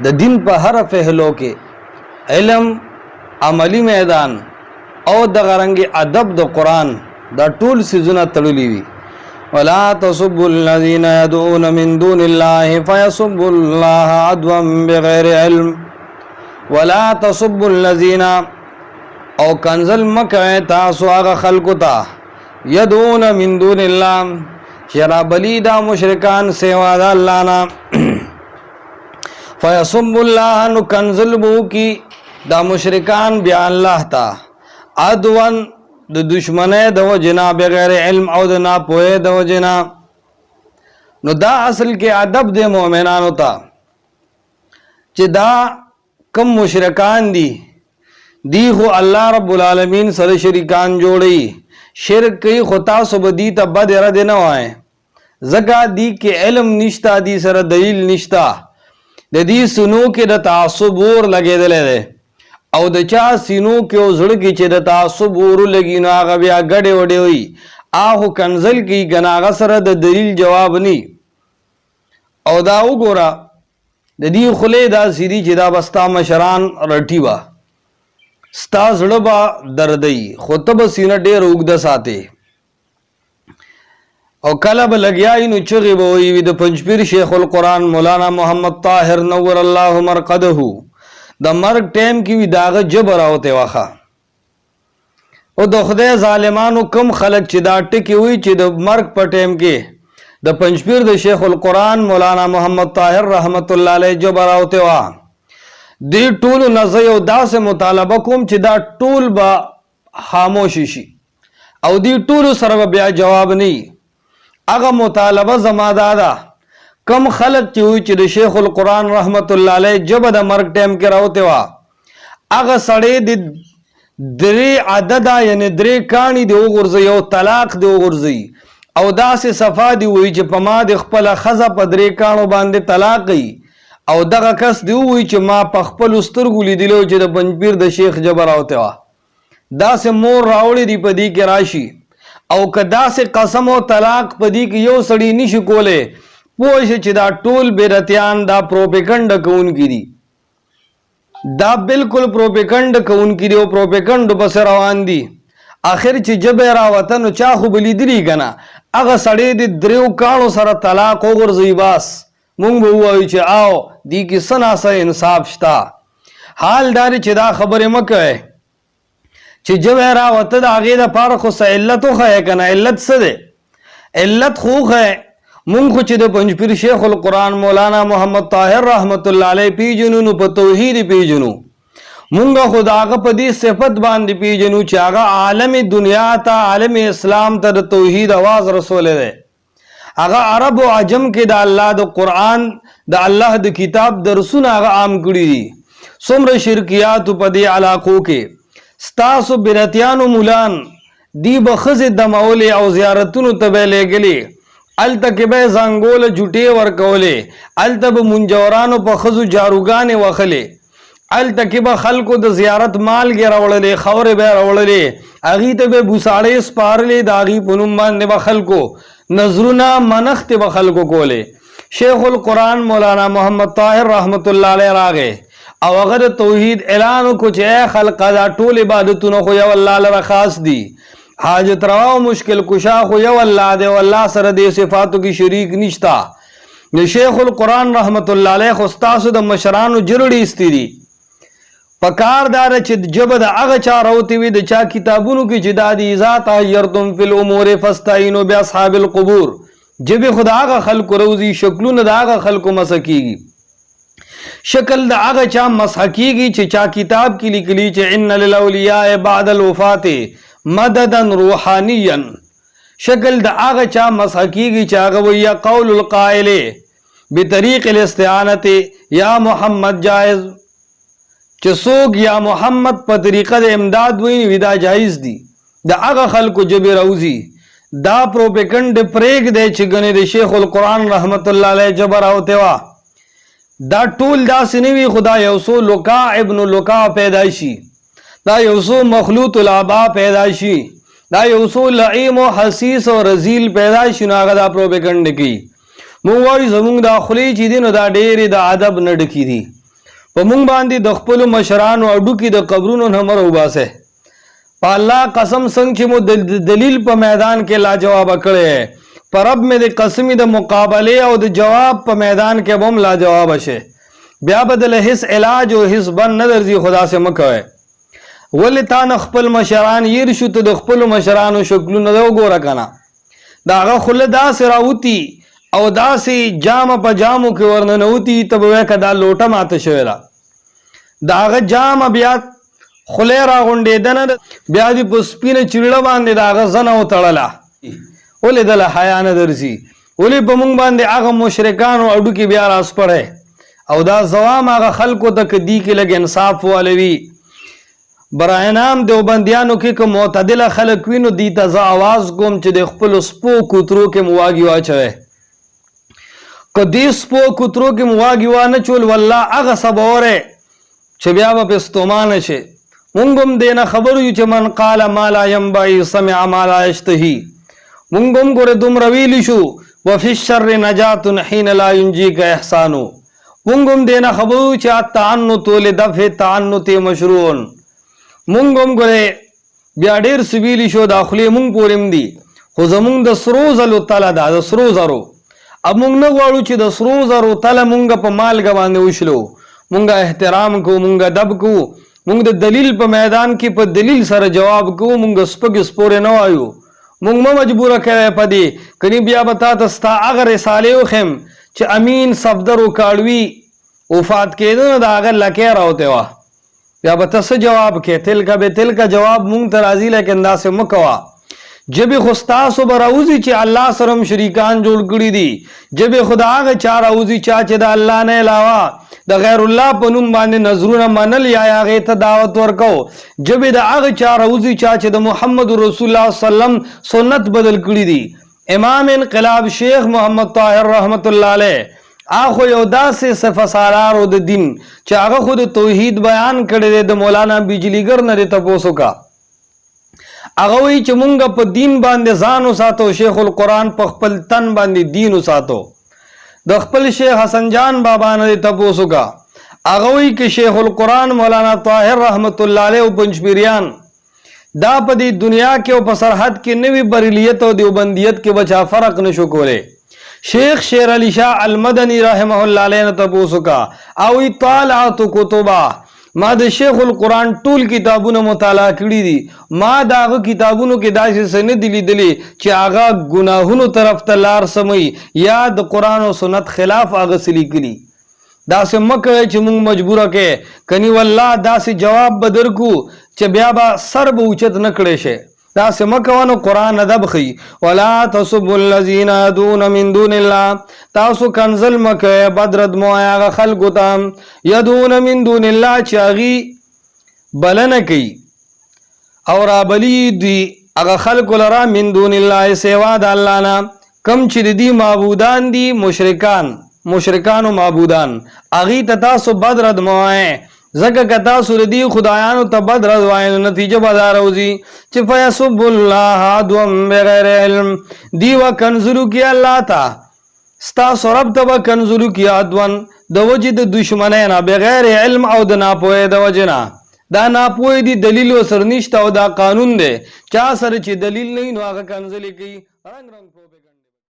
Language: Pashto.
د دین په هر پهلو کې علم، عملی میدان او د غرنګ ادب د قرآن دا ټول سيزونه تړلي وي. ولا تسبوا الذين يدعون من دون الله فيسبوا الله عدوا بغير علم. ولا تسبوا الذين او کنزل مکه تاسو هغه خلقو ته يدعون من دون الله شرابلی دا مشرکان سوا دا اللہ نا فیسب اللہ نو کنزل بو کی دا مشرکان بیا اللہ تا عدوان دا دشمنے دو جنا بغیر علم او دا ناپوئے دو جنا. نو دا اصل کے ادب دے مومنانو تا چی دا کم مشرکان دی خو اللہ رب العالمین سر شریکان جوڑی شرک کئی خطا سبدی تا بد ارد نہ آئے زکا دی کے علم نشتا دی سر دلیل نشتا دی سنو کے دا تعصب اور لگے دلے دے او دا چا سنو کے او زڑکی چے دا تعصب اور لگی نو آگا بیا گڑے وڑے ہوئی آہو کنزل کی گناغا سر دا دلیل جواب نی او دا او گورا دا دی خلے دا سیدی چے دا بستا مشران رٹی با ستا زڑبا دردئی خطب سینہ دیر اگدہ ساتے او کلب لگیائی نو چغی بوئی وی دا پنجپیر شیخ القرآن مولانا محمد طاھر نور اللہ مرقدہو دا مرگ ٹیم کی وی داغ جبر آوتے واخا او دا خدای ظالمانو کم خلق چی دا ٹکی ہوئی چی دا مرگ پر ٹیم کے دا پنجپیر دا شیخ القرآن مولانا محمد طاھر رحمت اللہ علیہ جبر آوتے واخا دی ټول نزی او دا سے مطالبه کوم چې دا ټول با خاموشی شي او دی ټول سره بیا جواب نه اغه مطالبه زما دادا کم خلق چې وي چې د شیخ القرآن رحمت الله علیه جب د مرګ ټیم کې راوته وا اغه سړی د درې عدد یعنی درې کانی دی وګرځي او طلاق دی وګرځي او دا سه صفا دی وي چې په ما د خپل خزه په درې کانو باندې طلاق ای او دغه کس دی وی چې ما په خپل سترګو لیدلو چې د پنځپیر د شیخ جبر اوته وا دا سه مور راوړي دی پدی کې راشي او کدا سه قسم او طلاق پدی کې یو سړی نشي کوله پوه چې دا ټول بدعتیان دا پروپاګاندا کوونکي دي دا بالکل پروپاګاندا کوونکي دي او پروپاګاندا بس روان دي اخر چې جبر راوته نو چا خو بلیدلی کنه هغه سړی د دریو کانو سره طلاق وګرځي باس مونږ به وایو چې آو دی کې سناسه انصاف شتا حال داری چې دا خبرې مکه چې جبه راوته د هغې دپاره خو څه علت وښیه که نه علت څه دی علت خو وښیه مونږ خو چې د پنجپیر شیخ القرآن مولانا محمد طاھر رحمت الله علیه پیژنو نو په توحید پیژنو مونږ خو د هغه په دې صفت باندې پیژنو چې هغه عالم دنیا ته عالم اسلام ته د توحید آواز رسولی دی اگا عرب و عجم کے دا اللہ دا قرآن دا اللہ دا کتاب درسون آگا عام کری دی سمر شرکیاتو پا دی علاقوں کے ستاسو بدعتیان و مولان دی بخز دماولے او زیارتونو تبے لے گلے التا کبے زنگول جھوٹے ورکولے التا با منجورانو پا خزو جاروگانے وخلے التا کبا خلقو دا زیارت مال گے روڑلے خور بے روڑلے اغیت بے بوساڑے سپارلے دا اغی پنم باندے با خلقو نظرنا منخت بخلقو کولے شیخ القرآن مولانا محمد طاھر رحمت اللہ علیہ راگے او اگر توحید اعلانو کچھ اے خلق دا ټول عبادتونو خو یو اللہ لرا خاص دی حاجت روا و مشکل کشا خو یو اللہ دے و اللہ سر دے صفاتو کی شریک نشتا شیخ القرآن رحمت اللہ علیہ خستاسو دا مشرانو جرڑی استی دی پکار دار چې جب د هغه چا راوتی وي د چا کتابونو کې چې دا دی اذا تحیرتم فی الامور فاستعینوا باصحاب القبور جب خدا هغه خلق روزی شکلونه د هغه خلق مسکیږي شکل د هغه چا مسحکیږي چې چا کتاب کې لیکلی چې ان للاولیاء بعد الوفات مددا روحانیا شکل د هغه چا مسحکیږي چې هغه ویا قول القائل بطریق الاستعانت یا محمد جائز چسوک یا محمد پا طریقہ دے امداد وینی وی دا جائز دی دا اغا خلقو جب روزی دا پروپیکنڈ پریگ دے چگنے دے شیخ القرآن رحمت اللہ علیہ جبر آوتے وا دا ټول دا سنوی خدا یوسو لکا ابن لکا پیدائشی دا یوسو مخلوط العبا پیدائشی دا یوسو لعیم و حسیس و رزیل پیدائشی ناغا دا پروپیکنڈ کی مووی زمونگ دا خلی چی دی نو دا دیر دا عدب نڈکی دی په مونږ باندې د خپلو مشرانو اډوکي د قبرونو نه مه راوباسئ. په الله قسم څنګه چې مو د دلیل په میدان کې لاجوابه کړی، په رب مې د قسمي د مقابلې او د جواب په میدان کې به هم لاجوابه شي. بیا به دله هیڅ علاج او هیڅ بند نه درځي. خو داسې مه کوئ. ولې تا نه خپل مشران هیر شو، ته د خپلو مشرانو شکلونه ده وګوره که نه. د هغه خوله داسې راوتي او داسې جامه په جامو کې ورننوتي، ته به وایې که دا لوټه ماته شوې ده. د هغه جامه بیا خوله راغونډېده نه، بیا دې په سپینه چیړه باندې د هغه زنه وتړله. ولې دله حیا نه درځي؟ ولې په مونږ باندې هغه مشرکانو اډوکي بیا راسپړی؟ او دا زوام هغه خلکو ته که دی کې لږ انصاف والوي. برای نام دیوبندیانو کې که معتدله خلک وي نو دی ته زه آواز کوم چې د خپلو سپو کوترو کې مو واګي واچوئ. که دې سپو کوترو کې مو واګي وانچول، والله هغه سبوری چې بیا به پې ستومانه شي. مونږ هم دې نه خبر یو چې من قال ما لا ینبغي سمع ما لا یشتهي. مونږ هم ګورې دومره ویلی شو وفي الشر نجات حین لا ینجیک احسانو. مونږ هم دې نه خبر یو چې التعنت لدفع التعنت مشروع. مونږ هم ګورې بیا ډېر څه ویلي شو، دا خولې مونږ پورې هم دي، خو زمونږ د سرو زرو تله ده، د سرو زرو. اب مونږ نه غواړو چې د سرو زرو تله مونږ په مالګه باندې وشلو. مونږ احترام کوو، مونږ ادب کوو، مونږ د دلیل په میدان کې په دلیل سره جواب کوو. مونږ سپږې سپورې نه وایو. مونږ مه مجبوره کوئ په دې، کني بیا به تا ته ستا هغه رسالې وښیم چې امین صفدر وکاړوي وفات کېده نو د هغه لکۍ راوتې وه. بیا به ته څه جواب کې؟ تلکه به تلکه جواب مونږ ته راځي، لیکن داسې مه کوه. جبې خو ستاسو به راوځي چې الله سره هم شریکان جوړ کړي دي. جبې خو د هغه چا راوځي چا چې د الله نه علاوه د غیر الله په نوم باندې نظرونه منل یا هغې ته دعوت ورکو. جبې د هغه چا راوځي چا چې د محمد رسول الله صلی الله علیه وسلم سنت بدل کړي دي. امام انقلاب شیخ محمد طاھر رحمت الله علیه هغه یو داسې صفه سالارو د دین چې هغه خو د توحید بیان کړی دی. د مولانا بجلیګر نه دې تپوس وکړه. هغه وایي چې مونږ په دین باندې ځان وساتو، شیخ القرآن په خپل تن باندې دین وساتو. د خپل شیخ حسن جان بابا نه دې تپوس وکړه. هغه وایي چې شیخ القرآن مولانا طاھر رحمت الله علیه او پنجپیریان دا په دې دنیا کې او په سرحد کې نوی بریلیت او دیوبندیت کې بچا فرق نشو کولی. شیخ شیر علی شاہ المدنی رحمہ اللہ علیہ نے تپوسو کا او اطالعات کتبہ ما د شیخ القرآن ټول کتابونو مطالعه کړي دي. ما د هغه کتابونو کې داسې څه نه دي لیدلي چې هغه ګناهونو طرف ته لار سموي یا د قرآن او سنت خلاف هغه څه لیکلي. داسې مه کوئ چې موږ مجبوره کوې، کني والله داسې جواب به درکو چې بیا به سر به اوچت نه کړی شي. داسې مه کوه. نو قرآن ادب ښیي ولا تسبوا الذین یدعون من دون الله. تاسو کنزل مه کوئ، بد رد مه وایئ هغه خلکو ته یدعون من دون الله چې هغې بلنه کوي او رابلي دي هغه خلکو لره من دون الله سوا د الله نه. کم چې د دې معبودان دي مشرکانو معبودان، هغې ته تاسو بد رد مه وایئ. ځکه که تاسو د دې خدایانو ته بد رد وایئ نو نتیجه به دا راوځي چې فیسب الله عدوا بغیر علم. دی به کنځلو کي الله ته، ستاسو رب ته به کنځلو کي عدوا د وجې د دشمنۍ نه، بغیر علم او د ناپوهۍ د وجې نه. دا ناپوهۍ دي، دلیل ورسره نشته او دا قانون دی. چا سره چې دلیل نه وي نو هغه کنځلې کوي. رنګ